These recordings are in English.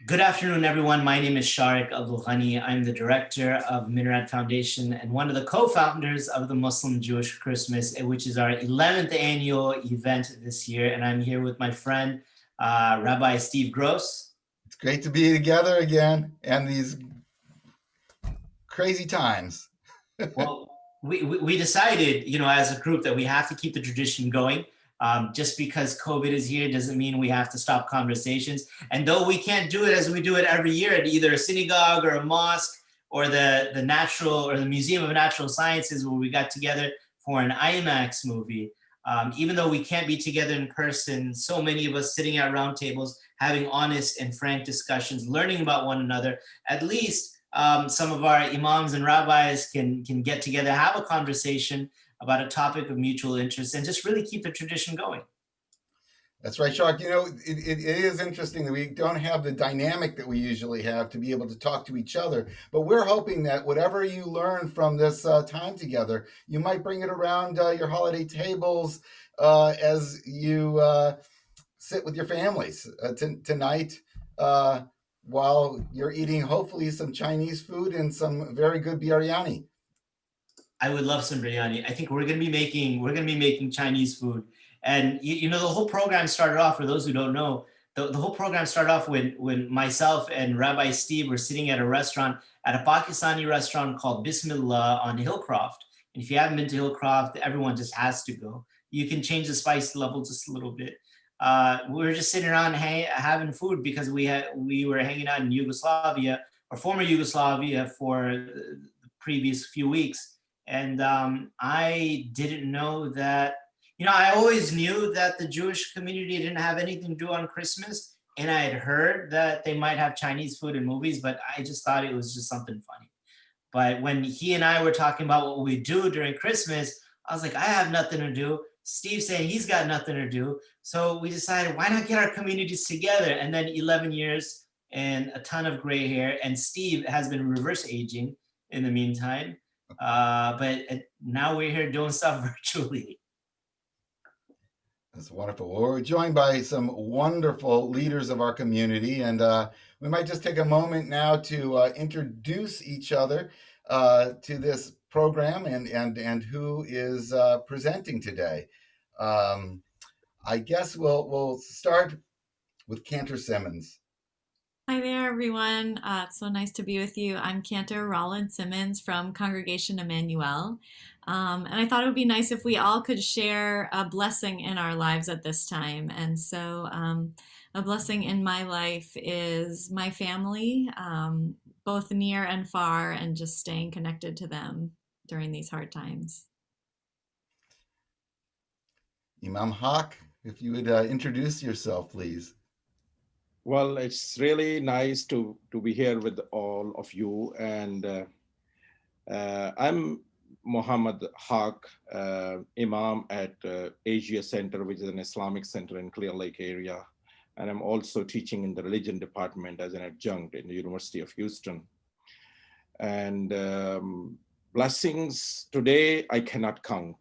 Good afternoon, everyone. My name is Sharik Abdul Ghani. I'm the director of Minarat Foundation and one of the co-founders of the Muslim Jewish Christmas, which is our 11th annual event this year. And I'm here with my friend, Rabbi Steve Gross. It's great to be together again and these crazy times. Well, we decided, as a group that we have to keep the tradition going. Just because COVID is here doesn't mean we have to stop conversations. And though we can't do it as we do it every year at either a synagogue or a mosque or the natural or the Museum of Natural Sciences where we got together for an IMAX movie, even though we can't be together in person, so many of us sitting at round tables, having honest and frank discussions, learning about one another, at least some of our imams and rabbis can get together, have a conversation about a topic of mutual interest, and just really keep the tradition going. That's right, Shark. It is interesting that we don't have the dynamic that we usually have to be able to talk to each other. But we're hoping that whatever you learn from this time together, you might bring it around your holiday tables as you sit with your families tonight while you're eating, hopefully, some Chinese food and some very good biryani. I would love some biryani. I think we're gonna be making Chinese food. And the whole program started off, for those who don't know, the whole program started off when myself and Rabbi Steve were sitting at a restaurant, at a Pakistani restaurant called Bismillah on Hillcroft. And if you haven't been to Hillcroft, everyone just has to go. You can change the spice level just a little bit. We were just sitting around having food because we were hanging out in Yugoslavia, or former Yugoslavia, for the previous few weeks. And I didn't know that, I always knew that the Jewish community didn't have anything to do on Christmas. And I had heard that they might have Chinese food in movies, but I just thought it was just something funny. But when he and I were talking about what we do during Christmas, I was like, I have nothing to do. Steve saying he's got nothing to do. So we decided, why not get our communities together? And then 11 years and a ton of gray hair. And Steve has been reverse aging in the meantime. But now we're here doing stuff virtually. That's wonderful. Well, we're joined by some wonderful leaders of our community, and we might just take a moment now to introduce each other to this program and who is presenting today. I guess we'll start with Cantor Simmons. Hi there, everyone. It's so nice to be with you. I'm Cantor Rollin Simmons from Congregation Emmanuel. And I thought it would be nice if we all could share a blessing in our lives at this time. And so a blessing in my life is my family, both near and far, and just staying connected to them during these hard times. Imam Haq, if you would introduce yourself, please. Well, it's really nice to be here with all of you. And I'm Muhammad Haq, Imam at Asia Center, which is an Islamic center in Clear Lake area. And I'm also teaching in the religion department as an adjunct in the University of Houston. And blessings today, I cannot count.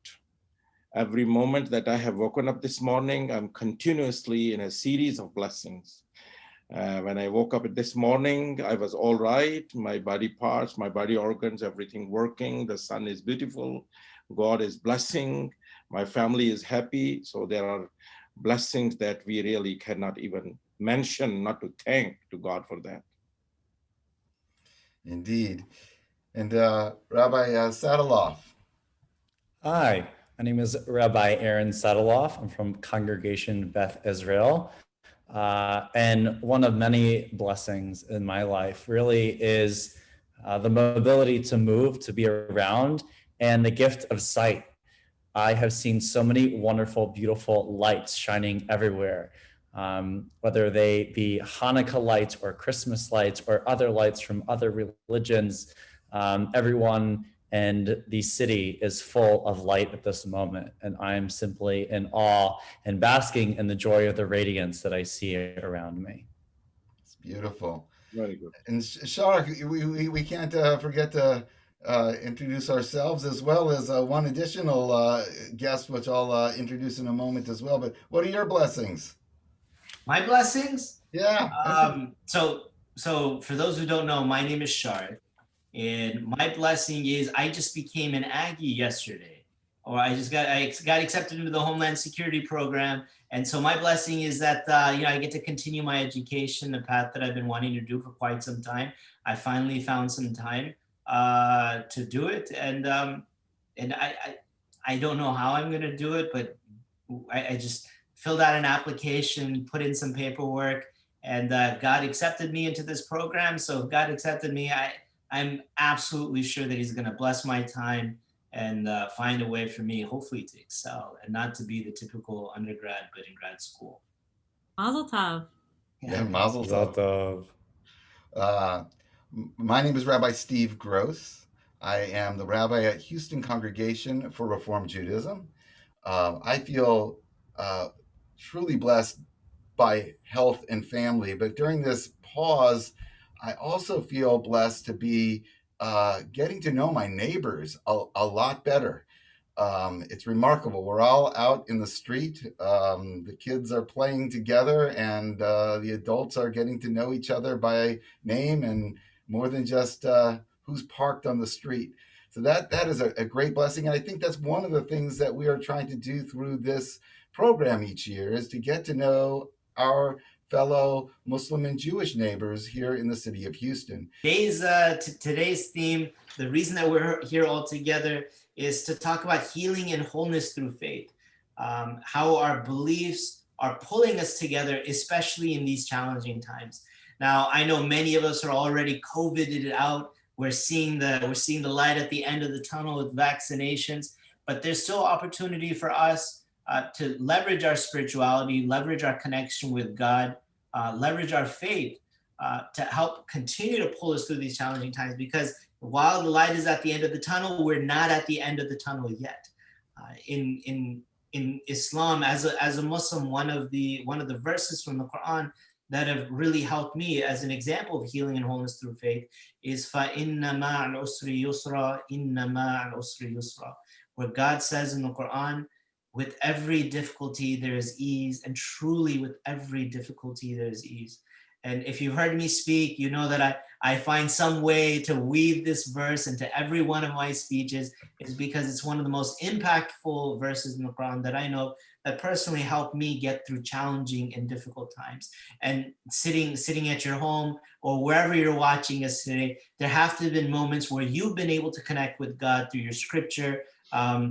Every moment that I have woken up this morning, I'm continuously in a series of blessings. When I woke up this morning, I was all right. My body parts, my body organs, everything working. The sun is beautiful. God is blessing. My family is happy. So there are blessings that we really cannot even mention, not to thank to God for that. Indeed. And Rabbi Sataloff. Hi, my name is Rabbi Aaron Sataloff. I'm from Congregation Beth Israel. And one of many blessings in my life really is the mobility to move, to be around, and the gift of sight. I have seen so many wonderful, beautiful lights shining everywhere, whether they be Hanukkah lights or Christmas lights or other lights from other religions. Everyone and the city is full of light at this moment. And I'm simply in awe and basking in the joy of the radiance that I see around me. It's beautiful. Very good. And Shar, we can't forget to introduce ourselves, as well as one additional guest, which I'll introduce in a moment as well. But what are your blessings? My blessings? Yeah. So so for those who don't know, my name is Shard, and my blessing is I just became an Aggie yesterday, or I got accepted into the Homeland Security program, and so my blessing is that I get to continue my education, the path that I've been wanting to do for quite some time. I finally found some time to do it, and I don't know how I'm gonna do it, but I just filled out an application, put in some paperwork, and God accepted me into this program. So if God accepted me, I'm absolutely sure that He's going to bless my time and find a way for me, hopefully, to excel and not to be the typical undergrad, but in grad school. Mazel tov. Yeah, mazel tov. My name is Rabbi Steve Gross. I am the rabbi at Houston Congregation for Reform Judaism. I feel truly blessed by health and family, but during this pause, I also feel blessed to be getting to know my neighbors a lot better. It's remarkable. We're all out in the street. The kids are playing together, and the adults are getting to know each other by name and more than just who's parked on the street. So that is a great blessing. And I think that's one of the things that we are trying to do through this program each year, is to get to know our fellow Muslim and Jewish neighbors here in the city of Houston. Today's theme, the reason that we're here all together, is to talk about healing and wholeness through faith. How our beliefs are pulling us together, especially in these challenging times. Now, I know many of us are already COVIDed out. We're seeing the light at the end of the tunnel with vaccinations, but there's still opportunity for us to leverage our spirituality, leverage our connection with God, leverage our faith to help continue to pull us through these challenging times. Because while the light is at the end of the tunnel, we're not at the end of the tunnel yet. In Islam, as a Muslim, one of the verses from the Quran that have really helped me as an example of healing and wholeness through faith is فَإِنَّ مَعَ الْعُسْرِ يُسْرًا إِنَّ مَعَ الْعُسْرِ يُسْرًا, where God says in the Quran, with every difficulty there is ease, and truly with every difficulty there is ease. And if you've heard me speak, you know that I find some way to weave this verse into every one of my speeches, is because it's one of the most impactful verses in the Quran that I know that personally helped me get through challenging and difficult times. And sitting at your home or wherever you're watching us today, there have to have been moments where you've been able to connect with God through your scripture,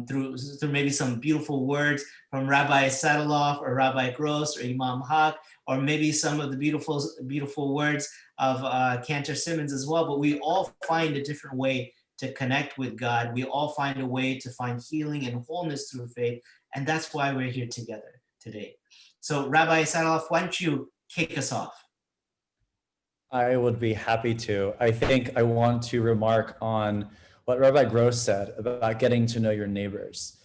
through maybe some beautiful words from Rabbi Sataloff or Rabbi Gross or Imam Haq, or maybe some of the beautiful words of Cantor Simmons as well. But we all find a different way to connect with God. We all find a way to find healing and wholeness through faith. And that's why we're here together today. So Rabbi Sataloff, why don't you kick us off? I would be happy to. I think I want to remark on what Rabbi Gross said about getting to know your neighbors.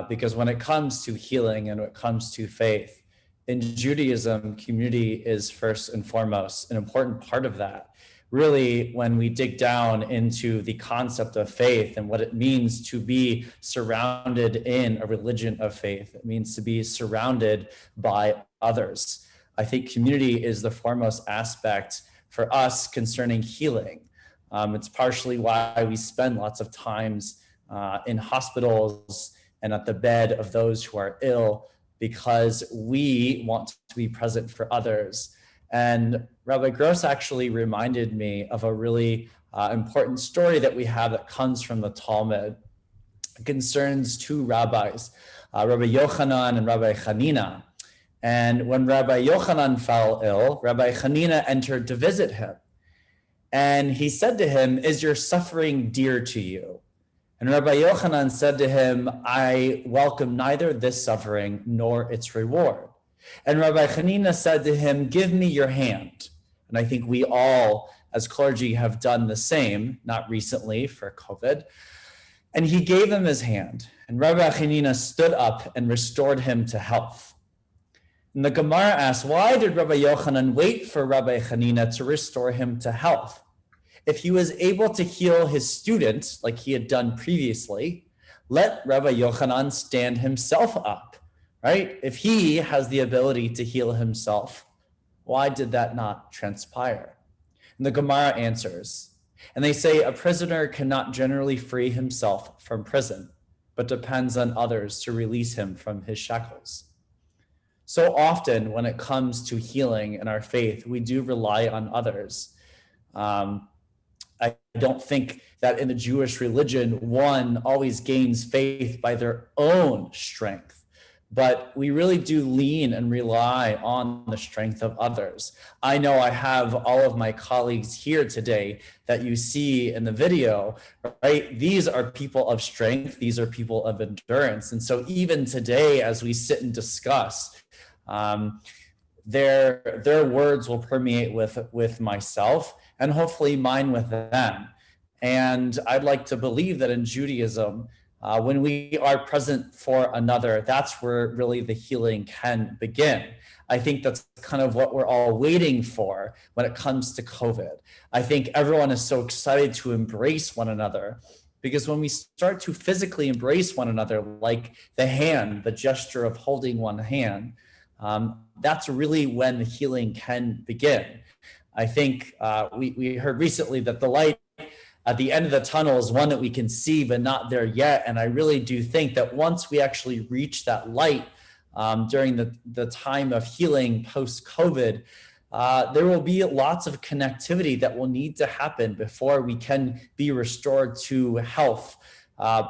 Because when it comes to healing and when it comes to faith, in Judaism, community is first and foremost an important part of that. Really, when we dig down into the concept of faith and what it means to be surrounded in a religion of faith, it means to be surrounded by others. I think community is the foremost aspect for us concerning healing. It's partially why we spend lots of times in hospitals and at the bed of those who are ill, because we want to be present for others. And Rabbi Gross actually reminded me of a really important story that we have that comes from the Talmud. It concerns two rabbis, Rabbi Yochanan and Rabbi Hanina. And when Rabbi Yochanan fell ill, Rabbi Hanina entered to visit him. And he said to him, "Is your suffering dear to you?" And Rabbi Yochanan said to him, "I welcome neither this suffering nor its reward." And Rabbi Hanina said to him, "Give me your hand." And I think we all as clergy have done the same, not recently for COVID. And he gave him his hand. And Rabbi Hanina stood up and restored him to health. And the Gemara asks, why did Rabbi Yochanan wait for Rabbi Hanina to restore him to health? If he was able to heal his student like he had done previously, let Rabbi Yochanan stand himself up, right? If he has the ability to heal himself, why did that not transpire? And the Gemara answers, and they say a prisoner cannot generally free himself from prison, but depends on others to release him from his shackles. So often when it comes to healing in our faith, we do rely on others. I don't think that in the Jewish religion, one always gains faith by their own strength, but we really do lean and rely on the strength of others. I know I have all of my colleagues here today that you see in the video, right? These are people of strength. These are people of endurance. And so even today, as we sit and discuss, their words will permeate with myself and hopefully mine with them. And I'd like to believe that in Judaism, when we are present for another, that's where really the healing can begin. I think that's kind of what we're all waiting for when it comes to COVID. I think everyone is so excited to embrace one another, because when we start to physically embrace one another, like the hand, the gesture of holding one hand, that's really when the healing can begin. I think we heard recently that the light at the end of the tunnel is one that we can see, but not there yet. And I really do think that once we actually reach that light during the time of healing post-COVID, there will be lots of connectivity that will need to happen before we can be restored to health,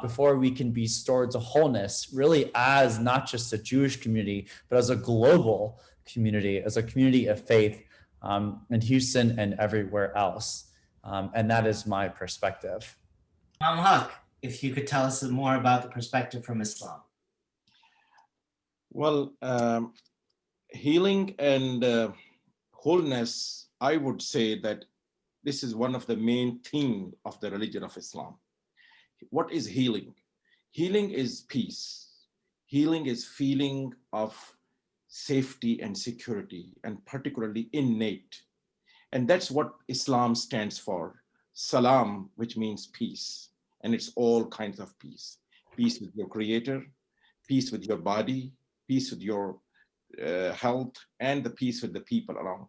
before we can be restored to wholeness, really as not just a Jewish community, but as a global community, as a community of faith in Houston and everywhere else. And that is my perspective. Imam Haq, if you could tell us more about the perspective from Islam. Well, healing and wholeness, I would say that this is one of the main themes of the religion of Islam. What is healing? Healing is peace. Healing is feeling of safety and security, and particularly innate. And that's what Islam stands for. Salam, which means peace. And it's all kinds of peace. Peace with your creator, peace with your body, peace with your health, and the peace with the people around.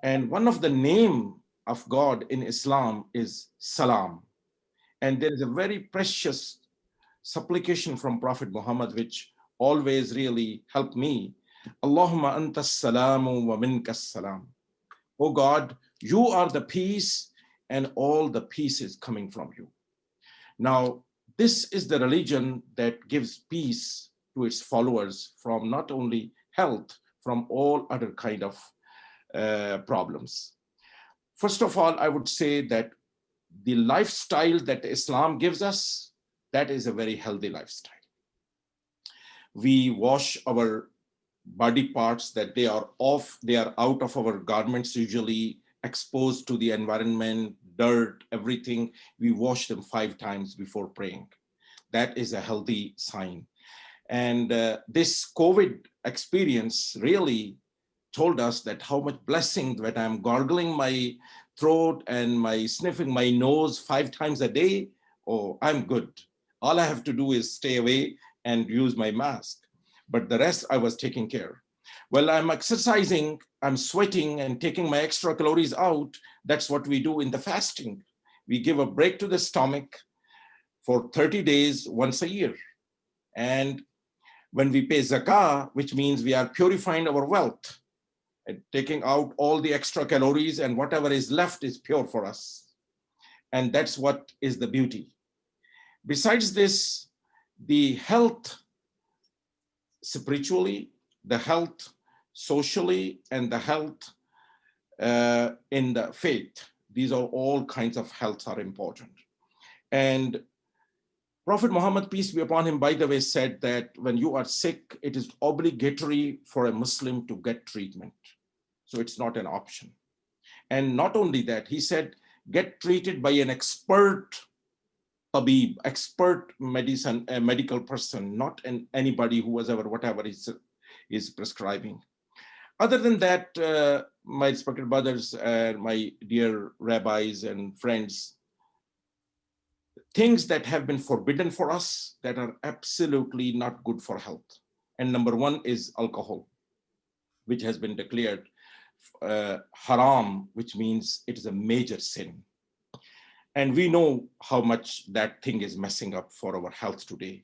And one of the name of God in Islam is Salam. And there is a very precious supplication from Prophet Muhammad, which always really helped me. Allahumma anta salamu wa minka salam. Oh God, you are the peace, and all the peace is coming from you. Now, this is the religion that gives peace to its followers from not only health, from all other kind of problems. First of all, I would say that the lifestyle that Islam gives us, that is a very healthy lifestyle. We wash our body parts that they are out of our garments, usually exposed to the environment, dirt, everything. We wash them 5 times before praying. That is a healthy sign. And this COVID experience really told us that how much blessing that I'm gargling my throat and sniffing my nose 5 times a day. Oh, I'm good. All I have to do is stay away and use my mask. But the rest I was taking care. Well, I'm exercising, I'm sweating and taking my extra calories out. That's what we do in the fasting. We give a break to the stomach for 30 days once a year. And when we pay zakah, which means we are purifying our wealth, and taking out all the extra calories, and whatever is left is pure for us. And that's what is the beauty. Besides this, the health spiritually, the health socially, and the health in the faith, these are all kinds of health are important. And Prophet Muhammad, peace be upon him, by the way, said that when you are sick, it is obligatory for a Muslim to get treatment. So it's not an option. And not only that, he said, get treated by an expert tabib, expert medical person, not anybody who was ever whatever is prescribing. Other than that, my respected brothers and my dear rabbis and friends, things that have been forbidden for us that are absolutely not good for health. And number 1 is alcohol, which has been declared haram, which means it is a major sin. And we know how much that thing is messing up for our health today.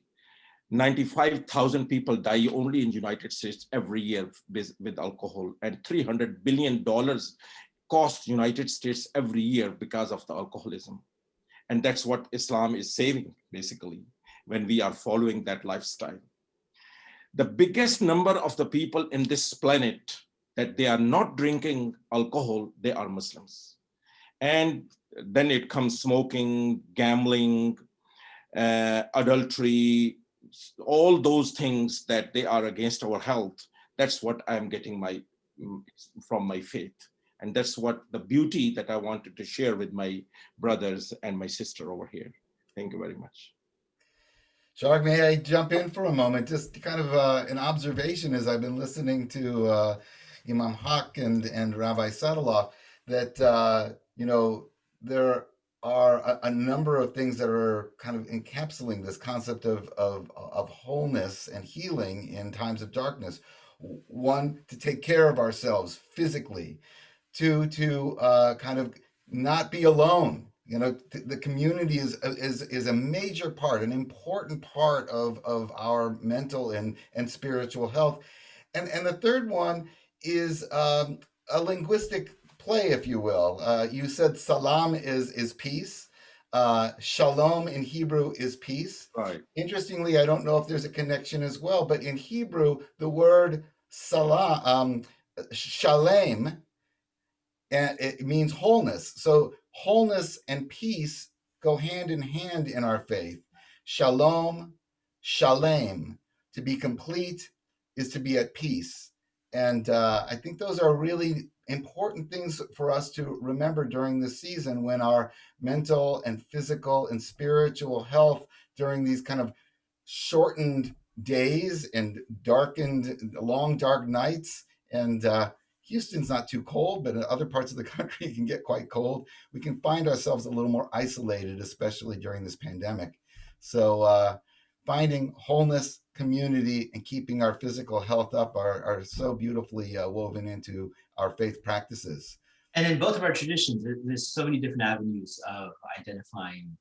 95,000 people die only in the United States every year with alcohol, and $300 billion cost United States every year because of the alcoholism. And that's what Islam is saving, basically, when we are following that lifestyle. The biggest number of the people in this planet that they are not drinking alcohol, they are Muslims. And then it comes smoking, gambling, adultery, all those things that they are against our health. That's what I'm getting from my faith. And that's what the beauty that I wanted to share with my brothers and my sister over here. Thank you very much. Shark, may I jump in for a moment? Just kind of an observation as I've been listening to Imam Haq and Rabbi Sataloff, that, there are a number of things that are kind of encapsulating this concept of wholeness and healing in times of darkness. One, to take care of ourselves physically. Two, to kind of not be alone. The community is a major part, an important part of our mental and spiritual health. And the third one is a linguistic play, if you will. You said salam is peace. Shalom in Hebrew is peace. Right. Interestingly, I don't know if there's a connection as well, but in Hebrew, the word shalem, and it means wholeness. So wholeness and peace go hand in hand in our faith. Shalom, shalem. To be complete is to be at peace. And I think those are really important things for us to remember during this season, when our mental and physical and spiritual health during these kind of shortened days and darkened, long, dark nights. And Houston's not too cold, but in other parts of the country it can get quite cold. We can find ourselves a little more isolated, especially during this pandemic. So finding wholeness, community, and keeping our physical health up are so beautifully woven into our faith practices. And in both of our traditions, there's so many different avenues of identifying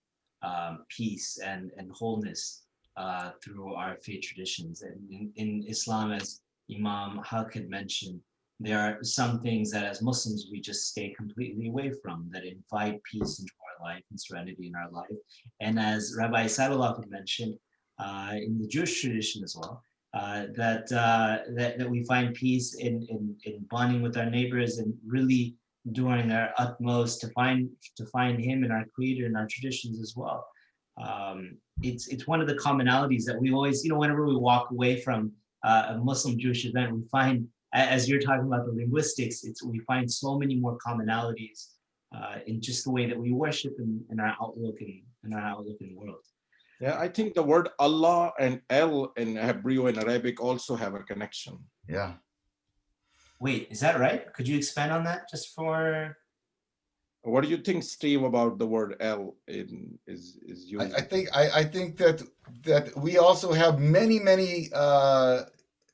peace and wholeness through our faith traditions. And in Islam, as Imam Haq had mentioned, there are some things that as Muslims we just stay completely away from, that invite peace into our life and serenity in our life. And as Rabbi Sataloff had mentioned, in the Jewish tradition as well, that we find peace in bonding with our neighbors and really doing our utmost to find Him in our Creator and our traditions as well. It's one of the commonalities that we always, whenever we walk away from a Muslim Jewish event, we find, as you're talking about the linguistics, we find so many more commonalities in just the way that we worship and our outlook in the world. Yeah, I think the word Allah and El in Hebrew and Arabic also have a connection. Yeah. Wait, is that right? Could you expand on that just for? What do you think, Steve, about the word El is used? I think that we also have many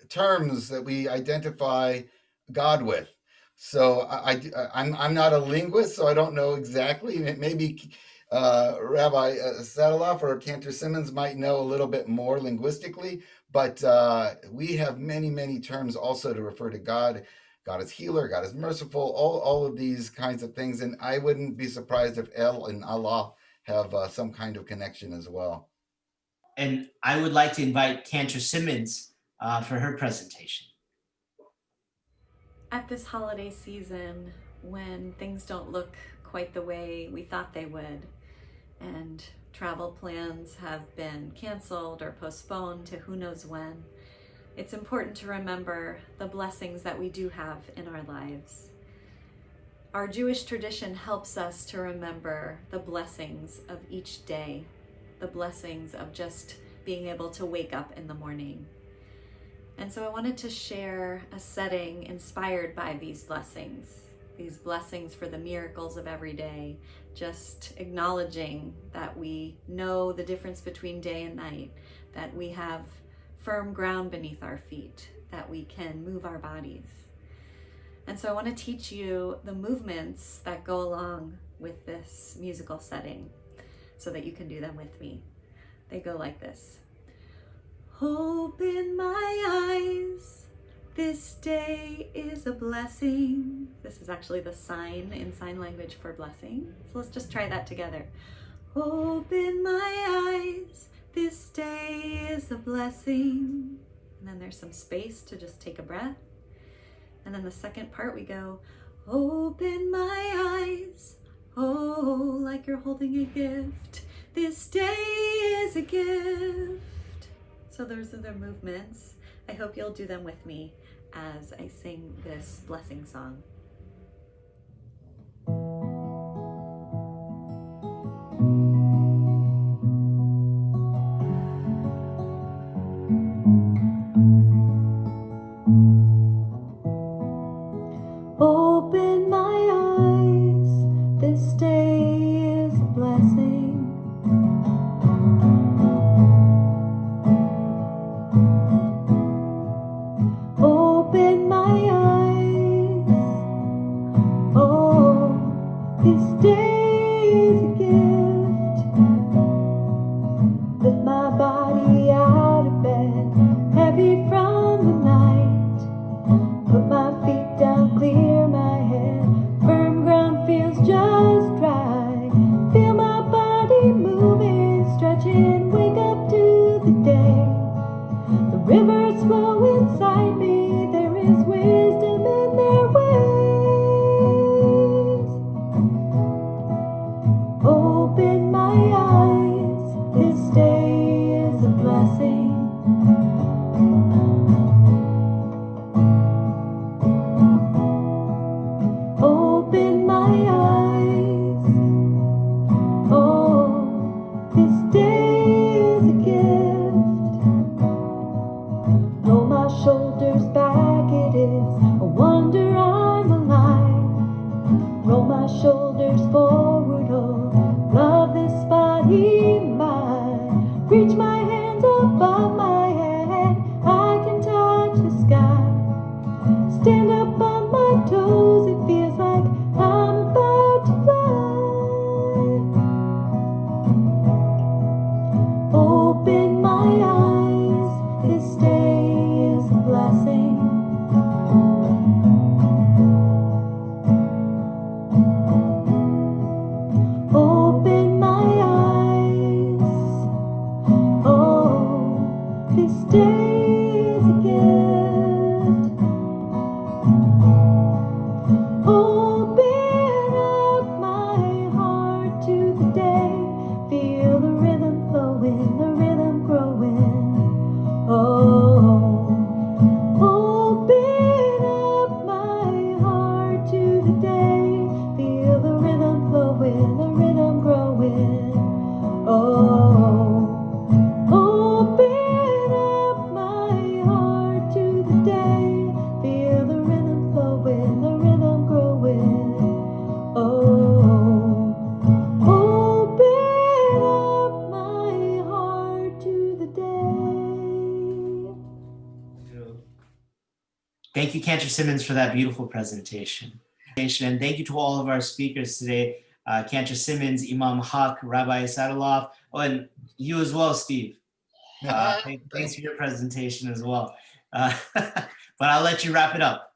terms that we identify God with. So I'm not a linguist, so I don't know exactly. Maybe Rabbi Sataloff or Cantor Simmons might know a little bit more linguistically, but we have many terms also to refer to God. God is healer, God is merciful, all of these kinds of things. And I wouldn't be surprised if El and Allah have some kind of connection as well. And I would like to invite Cantor Simmons for her presentation. At this holiday season, when things don't look quite the way we thought they would, and travel plans have been canceled or postponed to who knows when, it's important to remember the blessings that we do have in our lives. Our Jewish tradition helps us to remember the blessings of each day, the blessings of just being able to wake up in the morning. And so I wanted to share a setting inspired by these blessings for the miracles of every day, just acknowledging that we know the difference between day and night, that we have firm ground beneath our feet, that we can move our bodies. And so I want to teach you the movements that go along with this musical setting so that you can do them with me. They go like this. Open my eyes, this day is a blessing. This is actually the sign in sign language for blessing. So let's just try that together. Open my eyes, this day is a blessing. And then there's some space to just take a breath. And then the second part we go, open my eyes, oh, like you're holding a gift. This day is a gift. So those are the movements. I hope you'll do them with me as I sing this blessing song. Open my eyes, this day is a blessing. Open my eyes, oh, this day is a gift. Lift my body out of bed, heavy from the night. Put my feet down, clear my head, firm ground feels just right. Feel my body moving, stretching, wake up to the day. The rivers flow inside me, there is wisdom in their ways. Open my eyes, this day is a blessing. Open my eyes, oh, this day is a gift. Roll my shoulders back, it is a wonder I'm alive. Roll my shoulders forward, oh, love this body mine. Reach my hands above my head, I can touch the sky. Stand up on my toes, it feels like I'm about to fly. Open my eyes, this day is a blessing. Open my eyes, oh, this day is a gift. Open up my heart to the day, feel the rhythm flowing, the rhythm growing. Oh, open up my heart to the day, feel the rhythm flowing, the rhythm growing. Oh, open up my heart to the day, feel the rhythm flowing, the rhythm growing. Oh, open up my heart to the day. Thank you, Cantor Simmons, for that beautiful presentation. And thank you to all of our speakers today, Cantor Simmons, Imam Haq, Rabbi Sataloff, and you as well, Steve. Thanks for your presentation as well. But I'll let you wrap it up.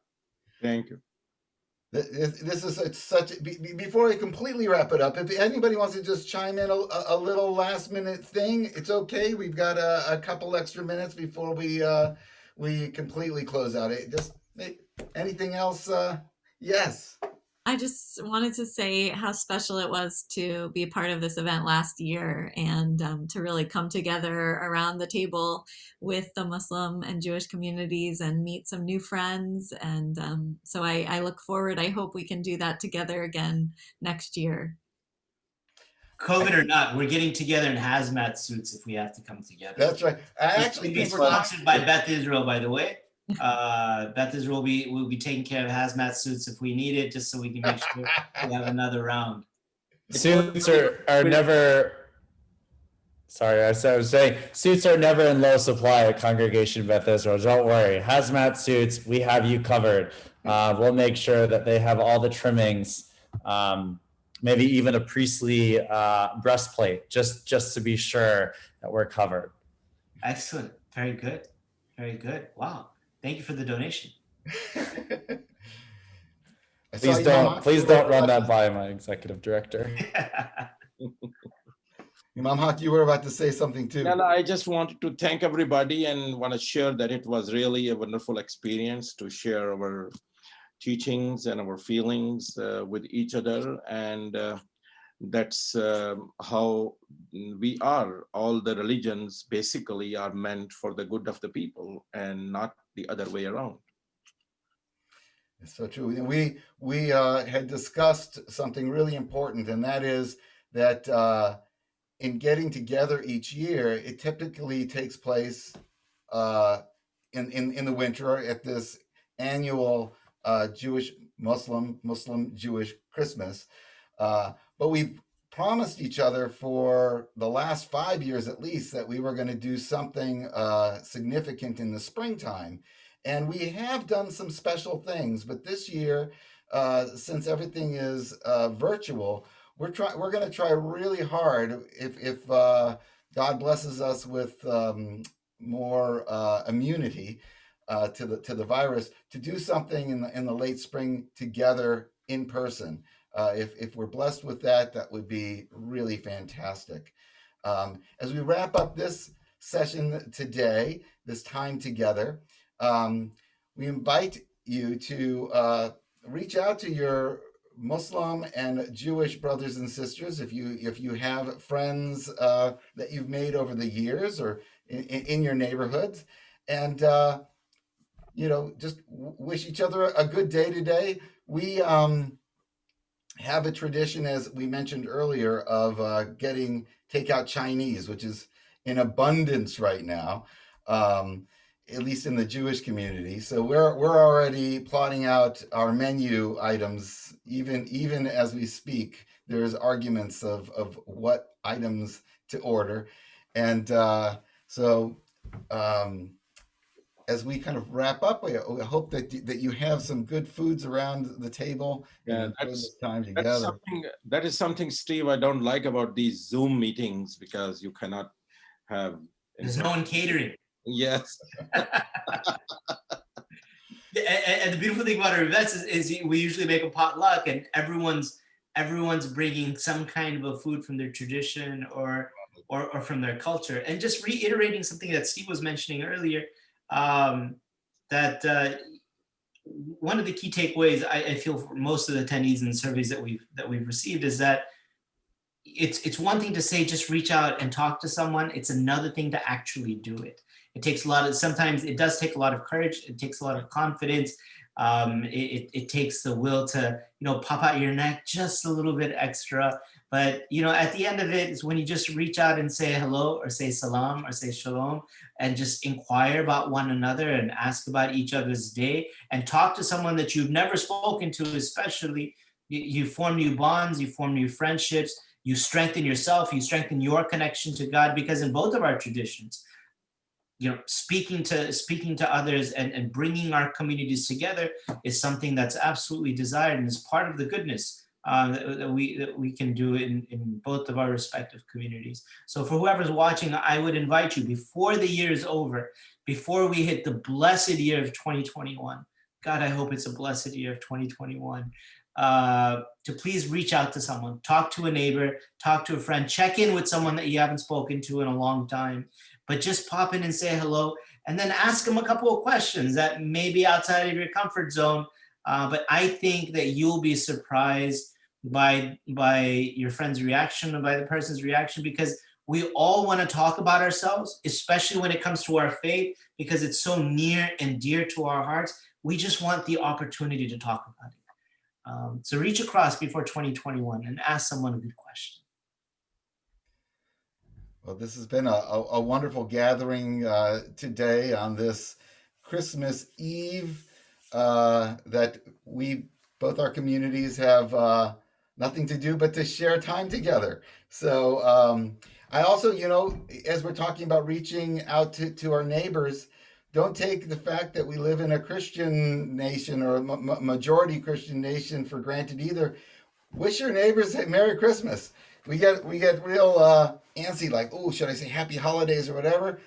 Thank you. This is such. Before I completely wrap it up, if anybody wants to just chime in a little last minute thing, it's okay. We've got a couple extra minutes before we completely close out. Just anything else? Yes. I just wanted to say how special it was to be a part of this event last year and to really come together around the table with the Muslim and Jewish communities and meet some new friends. And so I look forward. I hope we can do that together again next year. COVID or not, we're getting together in hazmat suits if we have to come together. That's right. I actually be think we're sponsored by Beth Israel, by the way. Beth Israel will be taking care of hazmat suits if we need it, just so we can make sure we have another round. Suits are never Sorry, I was saying suits are never in low supply at Congregation Beth Israel. Don't worry. Hazmat suits, we have you covered. We'll make sure that they have all the trimmings, maybe even a priestly breastplate, just to be sure that we're covered. Excellent. Very good. Very good. Wow. Thank you for the donation. Please don't run that by my executive director. Imam Haq, you were about to say something too. And I just wanted to thank everybody and want to share that it was really a wonderful experience to share our teachings and our feelings with each other. And that's how we are. All the religions basically are meant for the good of the people and not the other way around. It's so true. We had discussed something really important, and that is that in getting together each year, it typically takes place in the winter at this annual Jewish Muslim Jewish Christmas. But we've promised each other for the last 5 years at least that we were going to do something significant in the springtime. And we have done some special things, but this year, since everything is virtual, we're going to try really hard, if God blesses us with more immunity to the virus, to do something in the late spring together in person. If we're blessed with that, that would be really fantastic. As we wrap up this session today, this time together, we invite you to reach out to your Muslim and Jewish brothers and sisters, if you have friends that you've made over the years or in your neighborhoods, and just wish each other a good day today. We have a tradition, as we mentioned earlier, of getting takeout Chinese, which is in abundance right now, at least in the Jewish community. So we're already plotting out our menu items, even as we speak. There's arguments of what items to order, and so as we kind of wrap up, we hope that you have some good foods around the table. Yeah, and this time together. That is something, Steve, I don't like about these Zoom meetings, because you cannot have. There's no one catering. Yes. And the beautiful thing about our events is we usually make a potluck, and everyone's bringing some kind of a food from their tradition or from their culture. And just reiterating something that Steve was mentioning earlier, that one of the key takeaways I feel for most of the attendees in the surveys that we've received is that it's one thing to say just reach out and talk to someone. It's another thing to actually do it. It takes sometimes it does take a lot of courage. It takes a lot of confidence. It takes the will to, pop out your neck just a little bit extra. But, at the end of it is when you just reach out and say hello or say salam or say shalom and just inquire about one another and ask about each other's day and talk to someone that you've never spoken to, especially. You form new bonds, you form new friendships, you strengthen yourself, you strengthen your connection to God, because in both of our traditions, speaking to others and bringing our communities together is something that's absolutely desired and is part of the goodness that we can do in both of our respective communities. So for whoever's watching, I would invite you, before the year is over, before we hit the blessed year of 2021, God, I hope it's a blessed year of 2021, to please reach out to someone, talk to a neighbor, talk to a friend, check in with someone that you haven't spoken to in a long time, but just pop in and say hello, and then ask them a couple of questions that may be outside of your comfort zone. But I think that you'll be surprised by your friend's reaction or by the person's reaction, because we all want to talk about ourselves, especially when it comes to our faith, because it's so near and dear to our hearts. We just want the opportunity to talk about it. So reach across before 2021 and ask someone a good question. Well, this has been a wonderful gathering today on this Christmas Eve, that both our communities have nothing to do but to share time together. So I also, as we're talking about reaching out to our neighbors, don't take the fact that we live in a Christian nation or a majority Christian nation for granted either. Wish your neighbors Merry Christmas. We get real antsy, like, oh, should I say Happy Holidays or whatever?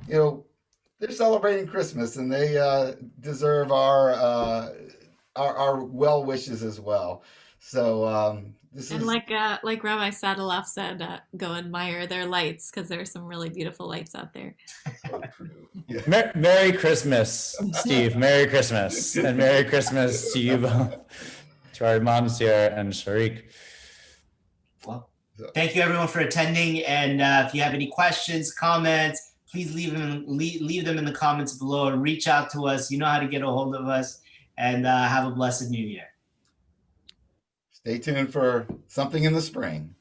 They're celebrating Christmas, and they deserve our well wishes as well. So this And is like Rabbi Sataloff said, go admire their lights because there's some really beautiful lights out there. so true. Yeah. Merry Christmas, Steve. Merry Christmas. And Merry Christmas to you both, to our moms here and Sharik. Well, thank you everyone for attending. And if you have any questions, comments, please leave them in the comments below and reach out to us. You know how to get a hold of us, and have a blessed new year. Stay tuned for something in the spring.